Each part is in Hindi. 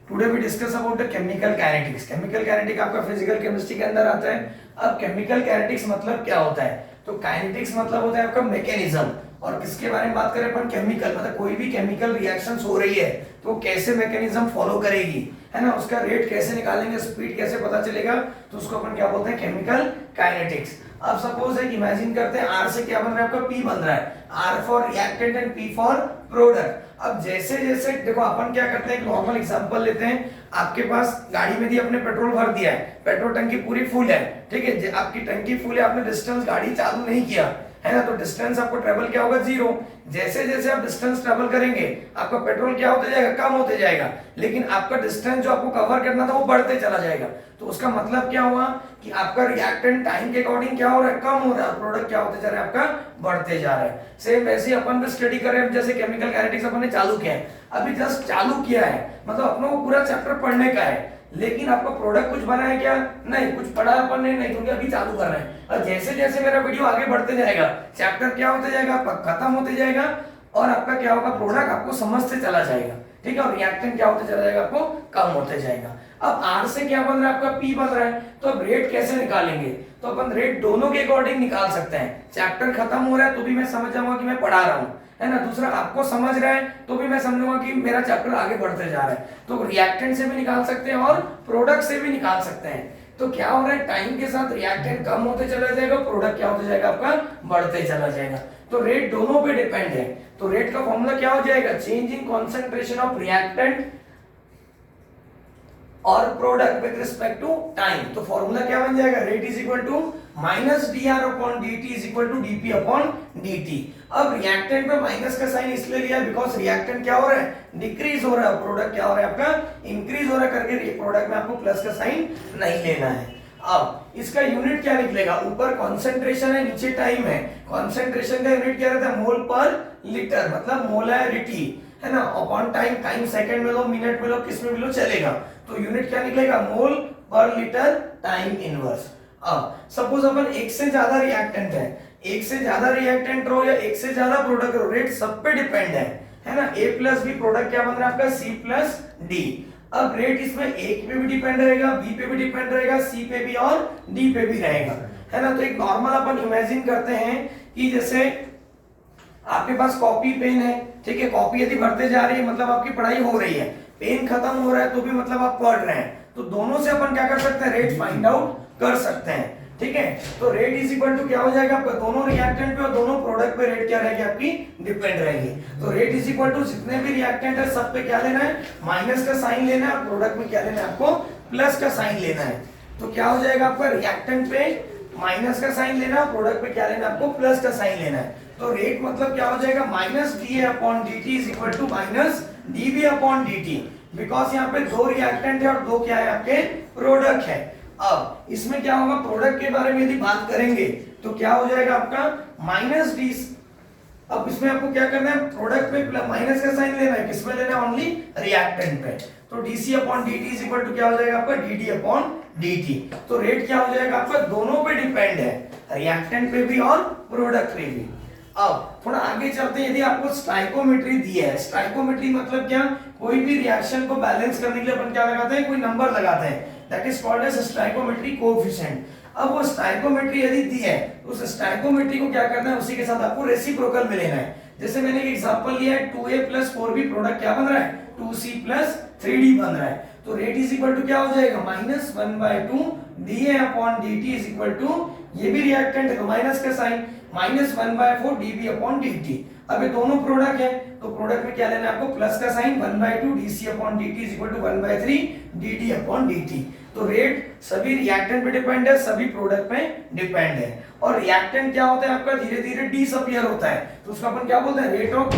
Today we discuss about the chemical kinetics. Chemical kinetic आपका फिजिकल केमिस्ट्री के अंदर आता है। अब केमिकल काइनेटिक्स मतलब क्या होता है, तो काइनेटिक्स मतलब होता है आपका मैकेनिज्म। और किसके बारे में बात करें अपन, केमिकल, मतलब कोई भी केमिकल रिएक्शंस हो रही है तो वो कैसे मैकेनिज्म फॉलो करेगी, है ना, उसका रेट कैसे निकालेंगे, स्पीड कैसे पता चलेगा, तो उसको अपन क्या बोलते हैं, केमिकल काइनेटिक्स। अब सपोज है, इमेजिन करते हैं आर से क्या बन रहा है, आपका पी बन रहा है, R for reactant and P for product. अब जैसे जैसे देखो अपन क्या करते हैं, एक नॉर्मल एग्जांपल लेते हैं। आपके पास गाड़ी में दी अपने पेट्रोल भर दिया है, पेट्रोल टंकी पूरी फुल है, ठीक है, आपकी टंकी फुल है, आपने डिस्टेंस गाड़ी चालू नहीं किया है ना, तो डिस्टेंस आपको ट्रेवल क्या होगा, 0। जैसे जैसे आप डिस्टेंस ट्रेवल करेंगे आपका पेट्रोल क्या होते जाएगा, कम होते जाएगा, लेकिन आपका डिस्टेंस जो आपको कवर करना था वो बढ़ते चला जाएगा। तो उसका मतलब क्या हुआ कि आपका रिएक्टेंट टाइम के अकॉर्डिंग क्या हो रहा है, कम हो रहा है, प्रोडक्ट क्या होते जा रहा है, आपका बढ़ते जा रहा है। सेम वैसे ही अपन भी स्टडी कर रहे हैं, जैसे केमिकल काइनेटिक्स अपन ने चालू किया है, अभी जस्ट चालू किया है, मतलब अपनों को पूरा चैप्टर पढ़ने का है, लेकिन आपका प्रोडक्ट कुछ बना है क्या, नहीं, कुछ पढ़ा अपन ने नहीं, क्योंकि अभी चालू कर रहे हैं। और जैसे जैसे मेरा वीडियो आगे बढ़ते जाएगा, चैप्टर क्या होते जाएगा, आपका खत्म होते जाएगा, और आपका क्या होगा, प्रोडक्ट आपको समझते चला जाएगा, ठीक है, और रिएक्टेंट क्या होते चला जाएगा, आपको कम होते जाएगा। अब आर से क्या बन रहा है, आपका पी बन रहा है, तो अब रेट कैसे निकालेंगे, तो अपन रेट दोनों के अकॉर्डिंग निकाल सकते हैं। चैप्टर खत्म हो रहा है तो भी मैं समझ जाऊंगा कि मैं पढ़ा रहा हूँ, है ना, दूसरा आपको समझ रहा है तो भी मैं समझूंगा कि मेरा चैप्टर आगे बढ़ते जा रहा है। तो रिएक्टेंट से भी निकाल सकते हैं और प्रोडक्ट से भी निकाल सकते हैं। तो क्या हो रहा है, टाइम के साथ रिएक्टेंट कम होते चला जाएगा, प्रोडक्ट क्या होते जाएगा, आपका बढ़ते चला जाएगा। तो रेट दोनों पे डिपेंड है। तो रेट का फॉर्मूला क्या हो जाएगा, change in concentration of reactant और product with respect to time. तो फॉर्मूला क्या बन जाएगा, rate is equal to minus dr upon dt is equal to dp upon dt। अब रिएक्टेंट में माइनस का साइन इसलिए लिया बिकॉज रिएक्टेंट क्या हो रहा है, डिक्रीज हो रहा है, प्रोडक्ट क्या हो रहा है, आपका इंक्रीज हो रहा है करके, प्रोडक्ट में आपको प्लस का साइन नहीं लेना है। अब इसका यूनिट क्या निकलेगा, ऊपर कॉन्सेंट्रेशन है, नीचे टाइम है। कॉन्सेंट्रेशन का यूनिट क्या रहता है, मोल पर लीटर, मतलब मोलैरिटी, है ना, अपॉन टाइम, टाइम सेकंड में लो, मिनट में लो, किस में भी लो चलेगा। तो यूनिट क्या निकलेगा, मोल पर लीटर टाइम इनवर्स। अब सपोज अपन एक से ज्यादा रिएक्टेंट है, एक से ज्यादा रिएक्टेंट रो या एक से ज्यादा प्रोडक्ट रो, रेट सब पे डिपेंड है ना। A प्लस बी प्रोडक्ट क्या बन रहा है, आपका C प्लस डी। अब रेट इसमें एक पे भी डिपेंड रहेगा, बी पे भी डिपेंड रहेगा, सी पे भी और डी पे भी रहेगा, है ना। तो एक नॉर्मल अपन इमेजिन करते हैं कि जैसे आपके पास कॉपी पेन है, ठीक है, कॉपी यदि बढ़ते जा रही है मतलब आपकी पढ़ाई हो रही है, पेन खत्म हो रहा है तो भी मतलब आप पढ़ रहे हैं, तो दोनों से अपन क्या कर सकते हैं, रेट फाइंड आउट कर सकते हैं, ठीक है। तो रेट इज इक्वल टू क्या हो जाएगा, आपका दोनों रिएक्टेंट पे और दोनों प्रोडक्ट पे रेट क्या रहेगी, आपकी डिपेंड रहेगी। तो रेट इज इक्वल टू जितने भी रिएक्टेंट है सब पे क्या लेना है, माइनस का साइन लेना है, और प्रोडक्ट में क्या लेना है, आपको प्लस का साइन लेना है। तो क्या हो जाएगा, आपका रिएक्टेंट पे माइनस का साइन लेना है, प्रोडक्ट पे क्या लेना है, आपको प्लस का साइन लेना है। तो रेट मतलब क्या हो जाएगा, minus D upon D T is equal to minus D B upon D T, because यहाँ पे दो रिएक्टेंट है और दो क्या है, आपके प्रोडक्ट है। अब इसमें क्या होगा, प्रोडक्ट के बारे में यदि बात करेंगे तो क्या हो जाएगा, आपका माइनस डी। अब इसमें आपको क्या करना है, प्रोडक्ट पे माइनस का साइन लेना है, किसमें लेना है, ओनली रिएक्टेंट पे। तो DC upon DT is equal to क्या हो जाएगा, आपका डीडी अपॉन dt। तो रेट क्या हो जाएगा, आपका दोनों पे डिपेंड है, रिएक्टेंट पे भी और प्रोडक्ट पे भी। अब थोड़ा आगे चलते हैं, यदि आपको स्टाइकोमेट्री दी है, स्टाइकोमेट्री मतलब क्या, कोई भी रिएक्शन को बैलेंस करने के लिए अपन क्या लगाते हैं, कोई नंबर लगाते हैं, that is called as stoichiometry coefficient. अब वो स्टाइकोमेट्री यदि दी है तो उस स्टाइकोमेट्री को क्या करना है, उसी के साथ आपको रेसिप्रोकल में लेना है। जैसे मैंने एक एग्जांपल लिया है, 2a + 4b प्रोडक्ट क्या बन रहा है, 2c + 3d बन रहा है। तो रेट इज इक्वल टू क्या हो जाएगा, -1/2 dA upon dt is equal to, ये भी रिएक्टेंट है तो माइनस का साइन, -1/4 dB अपॉन dt। अब ये दोनों प्रोडक्ट है तो प्रोडक्ट में क्या लेना है, आपको प्लस का sign, 1/2 dC upon dt is equal to 1/3 dd upon dt। तो रेट सभी रिएक्टेंट पे डिपेंड है, सभी प्रोडक्ट पे डिपेंड है। और रिएक्टेंट क्या होता है, आपका धीरे धीरे डिसअपीयर होता है, तो उसको अपन क्या बोलते हैं, रेट ऑफ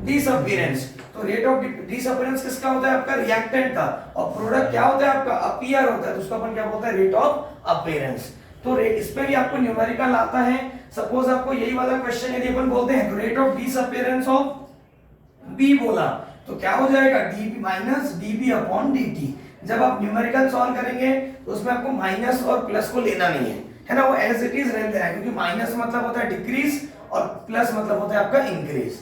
डिसअपीयरेंस। तो रेट ऑफ डिसअपीयरेंस किसका होता है, आपका रिएक्टेंट का, और प्रोडक्ट क्या होता है, आपका अपीयर होता है, तो उसको अपन क्या बोलते हैं, रेट ऑफ अपीयरेंस। तो इस पे भी आपको न्यूमेरिकल आता है। सपोज आपको यही वाला क्वेश्चन यदि अपन बोलते हैं, तो rate of disappearance of B बोला तो क्या हो जाएगा, db minus db upon dt। जब आप न्यूमेरिकल सॉल्व करेंगे तो उसमें आपको माइनस और प्लस को लेना नहीं है ना, वो एज इट इज रहने देना है, क्योंकि माइनस मतलब होता है डिक्रीज और प्लस मतलब होता है आपका इंक्रीज।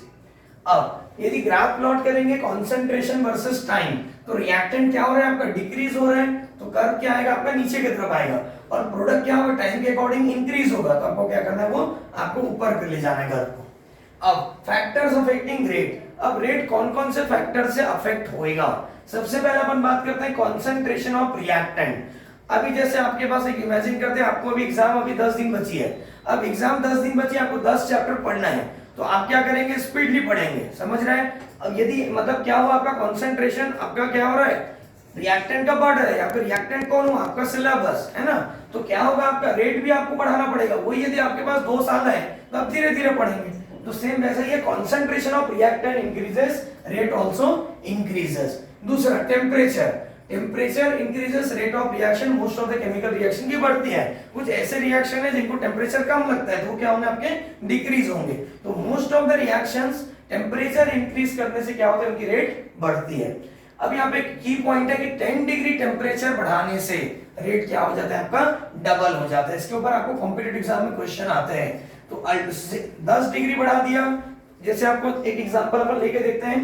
अब यदि ग्राफ प्लॉट करेंगे कॉन्सेंट्रेशन वर्सेस टाइम, तो रिएक्टेंट क्या हो रहा है आपका, डिक्रीज हो रहा है, तो कर्व क्या आएगा आपका, नीचे की तरफ आएगा, और प्रोडक्ट क्या होगा, टाइम के अकॉर्डिंग इंक्रीज होगा, तो आपको क्या करना है, वो आपको ऊपर कर ले जाना है कर्व को। अब फैक्टर्स अफेक्टिंग रेट, अब रेट कौन कौन से फैक्टर से अफेक्ट होएगा। सबसे पहले अपन बात करते हैं कॉन्सेंट्रेशन ऑफ रिएक्टेंट। अभी जैसे आपके पास एक इमेजिन करते हैं, आपको अभी एग्जाम अभी 10 दिन बची है, अब एग्जाम 10 दिन बची है, आपको 10 चैप्टर पढ़ना है, तो आप क्या करेंगे, स्पीडली पढ़ेंगे, समझ रहे हैं। अब यदि मतलब क्या हुआ, आपका कॉन्सेंट्रेशन आपका क्या हो रहा है, रिएक्टेंट का बढ़ रहा है, या फिर रिएक्टेंट कौन हुआ, आपका सिलेबस है ना, तो क्या होगा, आपका रेट भी आपको बढ़ाना पड़ेगा। वही यदि आपके पास 2 साल है तो आप धीरे धीरे पढ़ेंगे, तो सेम वैसा ही है, concentration of reactant increases, rate also increases. दूसरा temperature, temperature increases, rate of reaction, most of the chemical reaction की बढ़ती है। कुछ ऐसे रिएक्शन है जिनको टेम्परेचर कम लगता है, तो वो क्या होंगे, आपके डिक्रीज होंगे। तो most of the reactions temperature increase करने से क्या होता है, उनकी रेट बढ़ती है। अब यहाँ पे की पॉइंट है कि 10 डिग्री टेम्परेचर बढ़ाने से रेट क्या हो जाता है, आपका डबल हो जाता है। इसके ऊपर आपको कॉम्पिटिटिव एग्जाम में क्वेश्चन आते हैं। तो 10 डिग्री बढ़ा दिया, जैसे आपको एक एग्जांपल अपन लेके देखते हैं,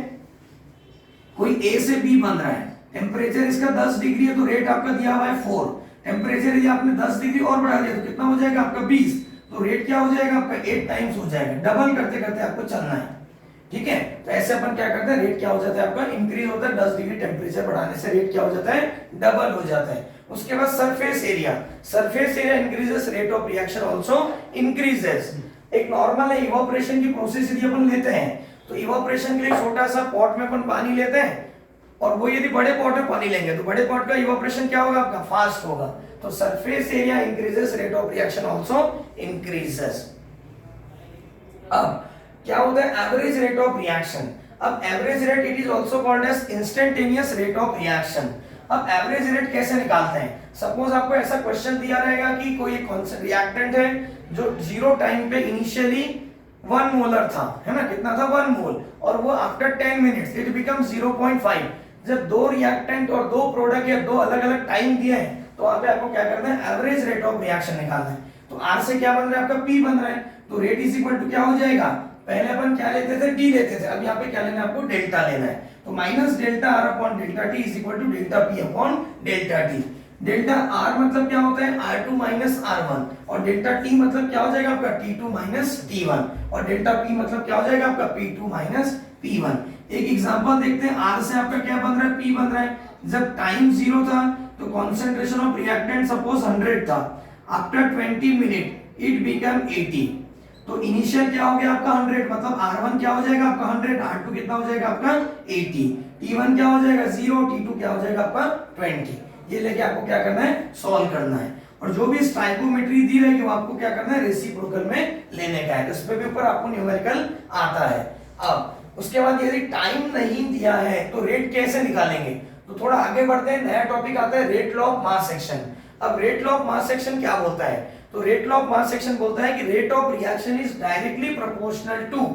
कोई ए से बी बन रहा है, टेम्परेचर इसका 10 डिग्री है, तो रेट आपका दिया हुआ है 4, टेम्परेचर यदि आपने 10 डिग्री और बढ़ा दिया तो कितना हो जाएगा आपका 20, तो रेट क्या हो जाएगा आपका 8 टाइम्स हो जाएगा। डबल करते करते आपको चलना है, ठीक है। तो ऐसे अपन क्या करते हैं, रेट क्या हो जाता है आपका इंक्रीज होता है, 10 डिग्री टेम्परेचर बढ़ाने से रेट क्या हो जाता है, डबल हो जाता है। उसके बाद surface area, surface area increases, rate of reaction also increases. एक नॉर्मल है इवोपरेशन की प्रोसेस यदि अपन लेते हैं, तो इवोपरेशन के लिए छोटा सा पॉट में अपन पानी लेते हैं, और वो यदि बड़े पॉट में पानी लेंगे तो बड़े पॉट का इवोपरेशन क्या होगा आपका, फास्ट होगा। तो surface area increases, rate of reaction also increases. अब क्या होता है एवरेज रेट ऑफ रिएक्शन। अब average rate it is also called as instantaneous rate of reaction. अब एवरेज रेट कैसे निकालते हैं, सपोज आपको ऐसा क्वेश्चन दिया रहेगा कि कोई एक रिएक्टेंट है जो 0 टाइम पे इनिशियली 1 मोलर था, है ना, कितना था 1 मोल, और वो आफ्टर 10 मिनट्स इट बिकम 0.5। जब 2 रिएक्टेंट और 2 प्रोडक्ट या 2 अलग अलग टाइम दिए हैं, तो वहां पे आपको क्या करना है, एवरेज रेट ऑफ रिएक्शन निकालना है। तो R से क्या बन रहा है आपका, P बन रहा है, तो रेट इज इक्वल टू क्या हो जाएगा, पहले अपन क्या लेते थे, D लेते थे, अब यहाँ पे क्या लेना है आपको, डेल्टा लेना है। तो minus delta R upon delta T is equal to delta P upon delta T। Delta R मतलब क्या होता है, R2 माइनस R1, और डेल्टा T मतलब क्या हो जाएगा आपका, T2 माइनस T1, और डेल्टा P मतलब क्या हो जाएगा आपका, P2 माइनस P1। एक एग्जांपल देखते हैं, R से आपका क्या बन रहा है, P बन रहा है। जब टाइम 0 था तो कॉन्सेंट्रेशन ऑफ रिएक्टेंट सपोज 100 था, आफ्टर 20 मिनट इट बिकम 80। तो इनिशियल क्या हो गया आपका 100, मतलब R1 क्या हो जाएगा आपका 100, R2 कितना हो जाएगा आपका 80, T1 क्या हो जाएगा 0, T2 क्या हो जाएगा आपका 20। ये लेके आपको क्या करना है, सॉल्व करना है, और जो भी स्टाइकोमेट्री दी रहेगी वो आपको क्या करना है, रेसिप्रोकल में लेने का है। इस पे भी ऊपर आपको न्यूमेरिकल आता है। अब उसके बाद यदि टाइम नहीं दिया है तो रेट कैसे निकालेंगे, तो थोड़ा आगे बढ़ते हैं, नया टॉपिक आता है rate law of mass action. अब rate law of mass action क्या बोलता है, तो rate law of mass action बोलता है कि rate of reaction is directly proportional to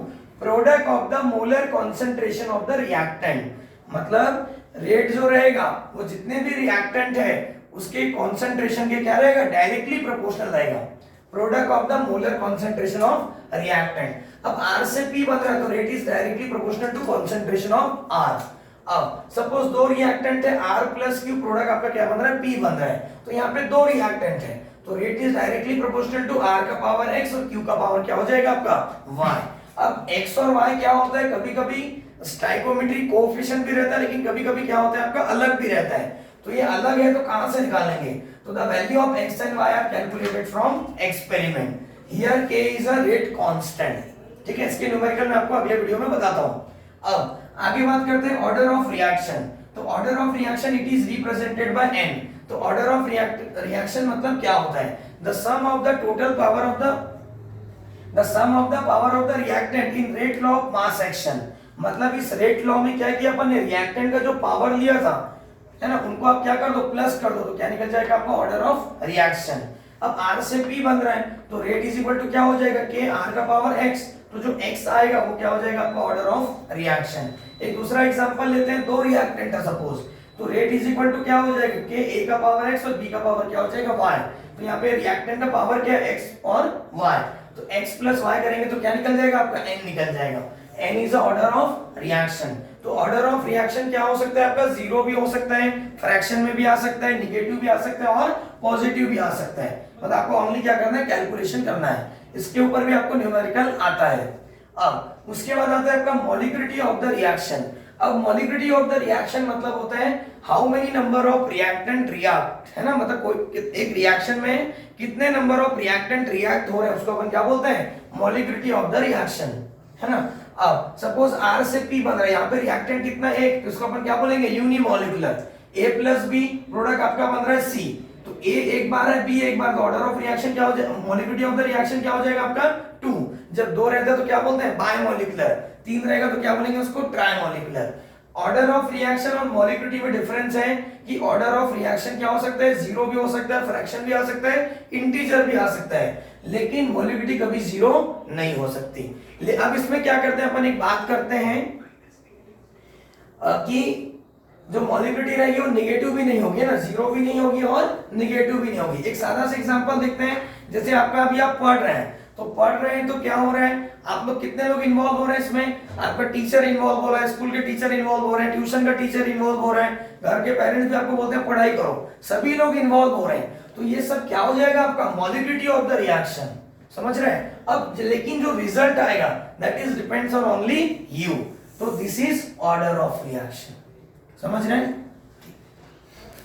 product of the molar concentration of the reactant. मतलब रेट जो रहेगा वो जितने भी रिएक्टेंट है उसके कॉन्सेंट्रेशन के क्या रहेगा, डायरेक्टली प्रोपोर्शनल रहेगा, product of the molar concentration of reactant. अब R से P बन रहा है तो rate is directly proportional to concentration of R। अब सपोज 2 रिएक्टेंट है, R प्लस Q, प्रोडक्ट आपका क्या बन रहा है, P बन रहा है, तो यहाँ पे 2 रिएक्टेंट है, तो rate is directly proportional to R का पावर x और Q का पावर क्या हो जाएगा आपका y। अब x और y क्या होता है, कभी कभी स्टाइकोमेट्री कोएफिशिएंट भी रहता है, लेकिन कभी कभी क्या होता है आपका अलग भी रहता है। तो ये अलग है तो कहां से निकालेंगे, तो the value of x and y are calculated from experiment, here k is a rate constant. ठीक है, इसके न्यूमेरिकल मैं आपको अगले वीडियो में बताता हूं। अब आगे बात करते हैं ऑर्डर ऑफ रिएक्शन। तो order of reaction it is represented by n। तो ऑर्डर ऑफ रिएक्शन मतलब क्या होता है, the sum of the total power of the reactant in rate law of mass action. मतलब इस रेट लॉ में क्या किया अपन ने, रिएक्टेंट का जो पावर लिया था है ना, उनको आप क्या कर दो, प्लस कर दो, तो क्या निकल जाएगा आपका ऑर्डर ऑफ रिएक्शन। अब R से P बन रहा है तो रेट इज इक्वल टू क्या हो जाएगा, K R का पावर x, तो जो x आएगा वो क्या हो जाएगा आपका ऑर्डर ऑफ रिएक्शन। एक दूसरा एग्जांपल लेते हैं, 2 रिएक्टेंट है सपोज, तो रेट इज इक्वल टू क्या हो जाएगा, K A का पावर x और B का पावर क्या हो जाएगा y। तो यहाँ पे रिएक्टेंट का पावर क्या है, x और y, तो x प्लस y करेंगे तो क्या निकल जाएगा आपका n निकल जाएगा। n is the order of reaction. तो ऑर्डर ऑफ रिएक्शन क्या हो सकता है आपका, जीरो भी हो सकता है, फ्रैक्शन में भी आ सकता है, निगेटिव भी आ सकता है और पॉजिटिव भी आ सकता है। मतलब आपको ओनली क्या करना है, कैलकुलेशन करना है, इसके ऊपर भी आपको न्यूमेरिकल आता है। अब उसके बाद आता है आपका मॉलिक्यूलिटी ऑफ द रिएक्शन। अब मॉलिक्यूलिटी ऑफ द रिएक्शन मतलब होता है how many number of reactant react, है ना, मतलब कोई एक रिएक्शन में कितने नंबर ऑफ रिएक्टेंट रिएक्ट हो रहे हैं उसको अपन क्या बोलते हैं, मॉलिक्यूलिटी ऑफ द रिएक्शन, है ना। अब सपोज R से P बन रहा है, यहाँ पे रिएक्टेंट कितना एक, तो इसको अपन क्या बोलेंगे, unimolecular. A plus B product आपका बन रहा है C, तो A एक बार है, B एक बार, तो ऑर्डर ऑफ रिएक्शन क्या हो जाएगा, मॉलिक्यूलिटी ऑफ द रिएक्शन क्या हो जाएगा आपका 2। जब 2 रहता है तो क्या बोलते हैं, बायमॉलिक्यूलर। 3 रहेगा तो क्या बोलेंगे उसको, ट्राइमॉलिक्यूलर। ऑर्डर ऑफ रिएक्शन और मॉलिक्यूलिटी में डिफरेंस है कि ऑर्डर ऑफ रिएक्शन क्या हो सकता है, जीरो भी हो सकता है, फ्रैक्शन भी आ सकता है, इंटीजर भी आ सकता है, लेकिन मॉलिक्यूलिटी कभी जीरो नहीं हो सकती। अब इसमें क्या करते हैं अपन, एक बात करते हैं कि जो मॉलिक्यूलिटी रहेगी वो नेगेटिव भी नहीं होगी ना, जीरो भी नहीं होगी और नेगेटिव भी नहीं होगी। एक सादा सा एग्जांपल देखते हैं, जैसे आपका अभी आप पढ़ रहे हैं, तो पढ़ रहे हैं तो क्या हो रहा है, आप लोग कितने लोग इन्वॉल्व हो रहे हैं इसमें, आपका टीचर इन्वॉल्व हो रहा है, स्कूल के टीचर इन्वॉल्व हो रहे हैं, ट्यूशन का टीचर इन्वॉल्व हो रहा है, घर के पेरेंट्स भी आपको बोलते हैं पढ़ाई करो, सभी लोग इन्वॉल्व हो रहे हैं, तो ये सब क्या हो जाएगा आपका, मॉलिक्यूलिटी ऑफ द रिएक्शन। समझ रहे हैं। अब लेकिन जो रिजल्ट आएगा that is depends on only you, तो this is order of reaction. समझ रहे हैं।